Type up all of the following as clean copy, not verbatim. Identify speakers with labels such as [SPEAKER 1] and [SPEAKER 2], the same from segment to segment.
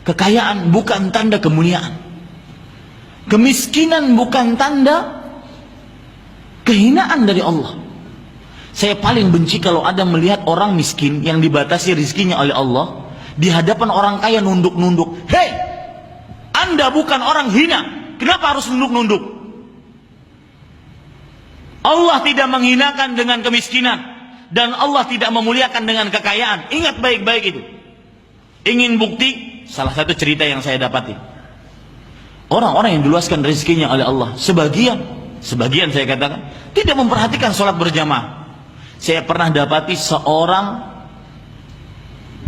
[SPEAKER 1] Kekayaan bukan tanda kemuliaan. Kemiskinan bukan tanda kehinaan dari Allah. Saya paling benci kalau ada melihat orang miskin yang dibatasi rizkinya oleh Allah, di hadapan orang kaya nunduk-nunduk. Hei, Anda bukan orang hina, kenapa harus nunduk-nunduk? Allah tidak menghinakan dengan kemiskinan, dan Allah tidak memuliakan dengan kekayaan. Ingat baik-baik itu. Ingin bukti? Salah satu cerita yang saya dapati, orang-orang yang diluaskan rezekinya oleh Allah, sebagian saya katakan tidak memperhatikan sholat berjamaah. Saya pernah dapati seorang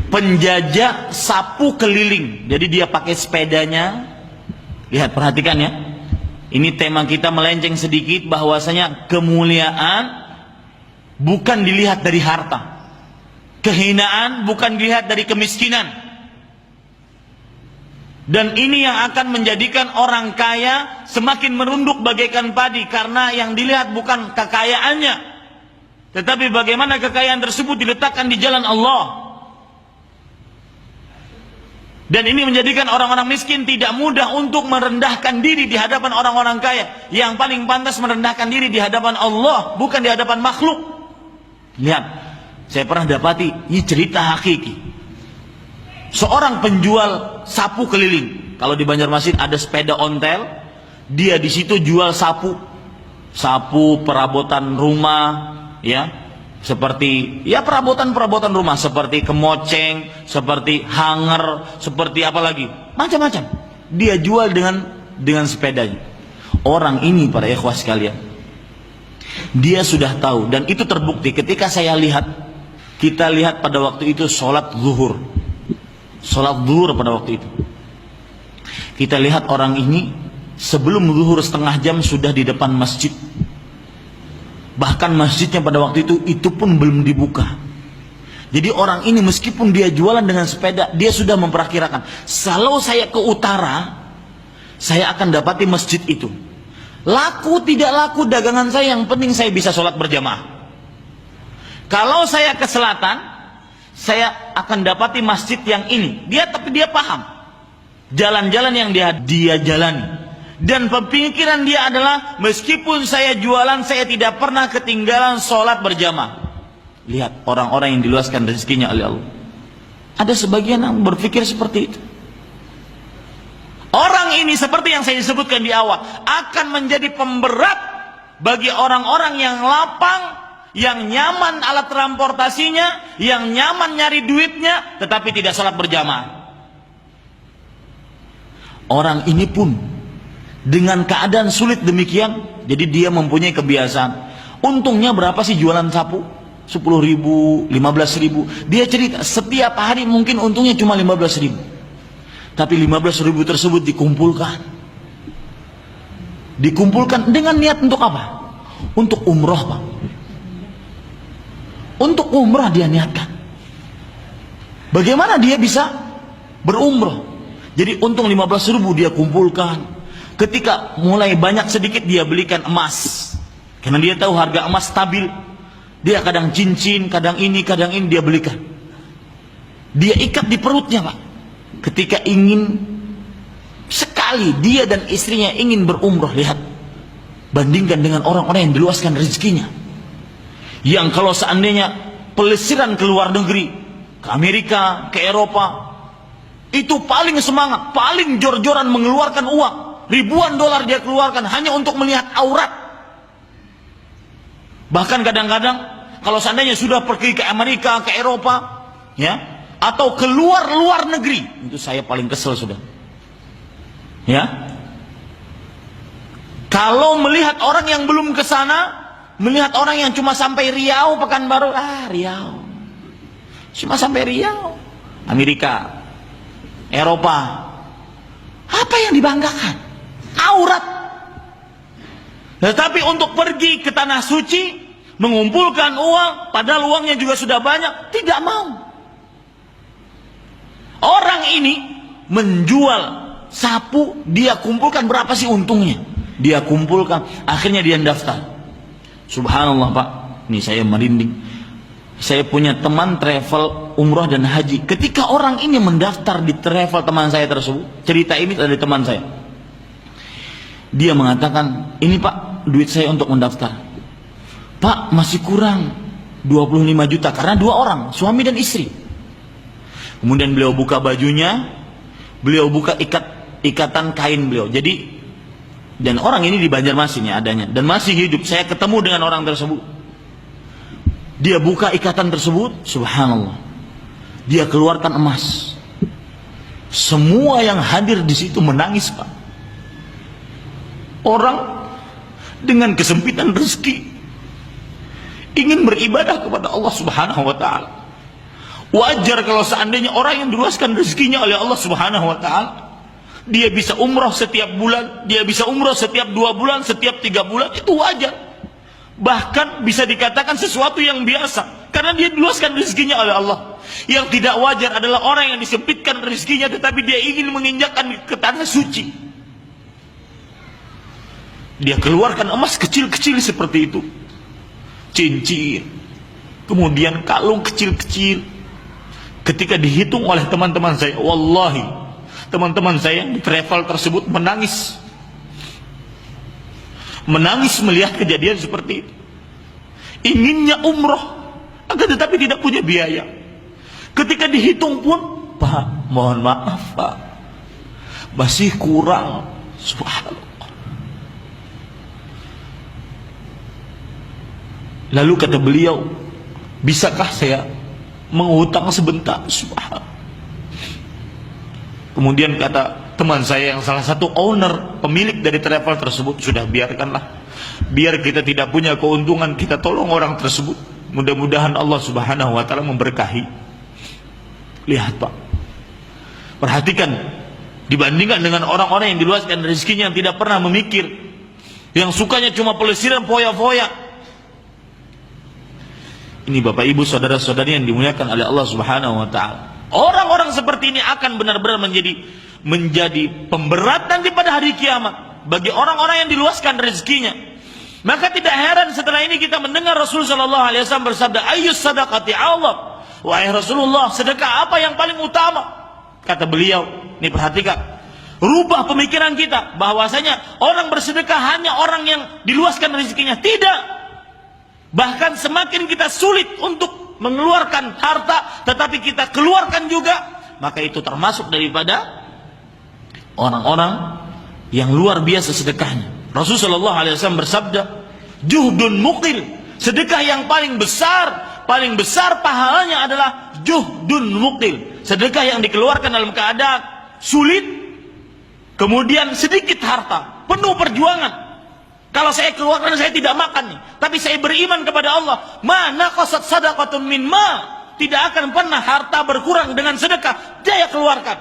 [SPEAKER 1] penjajah sapu keliling. Jadi dia pakai sepedanya. Lihat, perhatikan ya. Ini tema kita melenceng sedikit, bahwasanya kemuliaan bukan dilihat dari harta, kehinaan bukan dilihat dari kemiskinan. Dan ini yang akan menjadikan orang kaya semakin merunduk bagaikan padi, karena yang dilihat bukan kekayaannya, tetapi bagaimana kekayaan tersebut diletakkan di jalan Allah. Dan ini menjadikan orang-orang miskin tidak mudah untuk merendahkan diri di hadapan orang-orang kaya. Yang paling pantas merendahkan diri di hadapan Allah, bukan di hadapan makhluk. Lihat, saya pernah dapati, ini cerita hakiki. Seorang penjual sapu keliling. Kalau di Banjarmasin ada sepeda ontel, dia di situ jual sapu perabotan rumah, ya, seperti ya perabotan rumah, seperti kemoceng, seperti hanger, seperti apa lagi, macam-macam. Dia jual dengan sepedanya. Orang ini, para ikhwah sekalian, dia sudah tahu, dan itu terbukti ketika kita lihat pada waktu itu sholat zuhur pada waktu itu. Kita lihat orang ini sebelum zuhur setengah jam sudah di depan masjid. Bahkan masjidnya pada waktu itu pun belum dibuka. Jadi orang ini meskipun dia jualan dengan sepeda, dia sudah memperkirakan, kalau saya ke utara, saya akan dapati masjid itu. Laku tidak laku dagangan saya, yang penting saya bisa sholat berjamaah. Kalau saya ke selatan, saya akan dapati masjid yang ini. Tapi dia paham jalan-jalan yang dia jalani. Dan pemikiran dia adalah, meskipun saya jualan, saya tidak pernah ketinggalan sholat berjamaah. Lihat orang-orang yang diluaskan rezekinya oleh Allah. Ada sebagian yang berpikir seperti itu. Orang ini seperti yang saya sebutkan di awal, akan menjadi pemberat bagi orang-orang yang lapang, yang nyaman alat transportasinya, yang nyaman nyari duitnya, tetapi tidak sholat berjamaah. Orang ini pun dengan keadaan sulit demikian, jadi dia mempunyai kebiasaan. Untungnya berapa sih jualan sapu? 10.000, 15.000. Dia cerita setiap hari mungkin untungnya cuma 15.000. Tapi 15.000 tersebut dikumpulkan dengan niat untuk apa? Untuk umroh, Pak. Untuk umrah dia niatkan. Bagaimana dia bisa berumrah? Jadi untung 15.000 dia kumpulkan. Ketika mulai banyak sedikit, dia belikan emas. Karena dia tahu harga emas stabil. Dia kadang cincin, kadang ini dia belikan. Dia ikat di perutnya, Pak. Ketika ingin sekali dia dan istrinya ingin berumrah, lihat. Bandingkan dengan orang-orang yang diluaskan rezekinya. Yang kalau seandainya pelesiran ke luar negeri, ke Amerika, ke Eropa, itu paling semangat, paling jor-joran mengeluarkan uang, ribuan dolar dia keluarkan hanya untuk melihat aurat. Bahkan kadang-kadang kalau seandainya sudah pergi ke Amerika, ke Eropa, ya, atau keluar negeri, itu saya paling kesel sudah. Ya, kalau melihat orang yang belum ke sana, melihat orang yang cuma sampai Riau, Pekanbaru, Riau, cuma sampai Riau, Amerika, Eropa, apa yang dibanggakan? Aurat. Tetapi untuk pergi ke tanah suci, mengumpulkan uang, padahal uangnya juga sudah banyak, tidak mau. Orang ini menjual sapu, dia kumpulkan berapa sih untungnya? Dia kumpulkan, akhirnya dia daftar. Subhanallah, Pak, ini saya merinding. Saya punya teman travel umrah dan haji. Ketika orang ini mendaftar di travel teman saya tersebut, cerita ini dari teman saya. Dia mengatakan, ini Pak, duit saya untuk mendaftar. Pak, masih kurang 25 juta karena 2 orang, suami dan istri. Kemudian beliau buka bajunya, beliau buka ikatan kain beliau. Jadi, dan orang ini di Banjarmasin ya adanya, dan masih hidup. Saya ketemu dengan orang tersebut. Dia buka ikatan tersebut, subhanallah. Dia keluarkan emas. Semua yang hadir di situ menangis, Pak. Orang dengan kesempitan rezeki ingin beribadah kepada Allah Subhanahu wa taala. Wajar kalau seandainya orang yang diluaskan rezekinya oleh Allah Subhanahu wa taala, dia bisa umrah setiap bulan, dia bisa umrah setiap 2 bulan, setiap 3 bulan, itu wajar. Bahkan bisa dikatakan sesuatu yang biasa, karena dia diluaskan rezekinya oleh Allah. Yang tidak wajar adalah orang yang disempitkan rezekinya tetapi dia ingin menginjakkan ke tanah suci. Dia keluarkan emas kecil-kecil seperti itu, cincin, kemudian kalung kecil-kecil. Ketika dihitung oleh teman-teman saya, wallahi teman-teman saya di travel tersebut menangis melihat kejadian seperti itu. Inginnya umroh, akan tetapi tidak punya biaya. Ketika dihitung pun, Pak, mohon maaf Pak, masih kurang. Subhanallah. Lalu kata beliau, bisakah saya menghutang sebentar? Subhanallah. Kemudian kata teman saya yang salah satu owner, pemilik dari travel tersebut, sudah biarkanlah, biar kita tidak punya keuntungan, kita tolong orang tersebut, mudah-mudahan Allah Subhanahu wa taala memberkahi. Lihat Pak, perhatikan, dibandingkan dengan orang-orang yang diluaskan rezekinya, yang tidak pernah memikir, yang sukanya cuma pelesiran foya-foya. Ini Bapak Ibu saudara-saudari yang dimuliakan oleh Allah Subhanahu wa taala. Orang-orang seperti ini akan benar-benar menjadi pemberatan di pada hari kiamat bagi orang-orang yang diluaskan rezekinya. Maka tidak heran setelah ini kita mendengar Rasul sallallahu alaihi wasallam bersabda, "Ayyus sadaqati Allah." Wahai Rasulullah, sedekah apa yang paling utama? Kata beliau, ini perhatikan, rubah pemikiran kita bahwasanya orang bersedekah hanya orang yang diluaskan rezekinya. Tidak. Bahkan semakin kita sulit untuk mengeluarkan harta, tetapi kita keluarkan juga, maka itu termasuk daripada orang-orang yang luar biasa sedekahnya. Rasulullah sallallahu alaihi wasallam bersabda, "Juhdun muqil." Sedekah yang paling besar pahalanya adalah juhdun muqil. Sedekah yang dikeluarkan dalam keadaan sulit, kemudian sedikit harta, penuh perjuangan. Kalau saya keluarkan, saya tidak makan nih, tapi saya beriman kepada Allah, mana qasat sadaqatun min ma, tidak akan pernah harta berkurang dengan sedekah, saya keluarkan.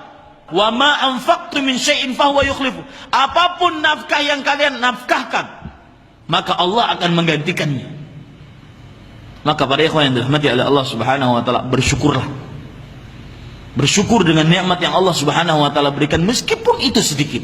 [SPEAKER 1] Wa ma anfaqtu min syai'in fahuwa yukhlifu. Apapun nafkah yang kalian nafkahkan, maka Allah akan menggantikannya. Maka para ikhwan yang dirahmati oleh Allah Subhanahu wa taala, bersyukurlah. Bersyukur dengan nikmat yang Allah Subhanahu wa taala berikan, meskipun itu sedikit.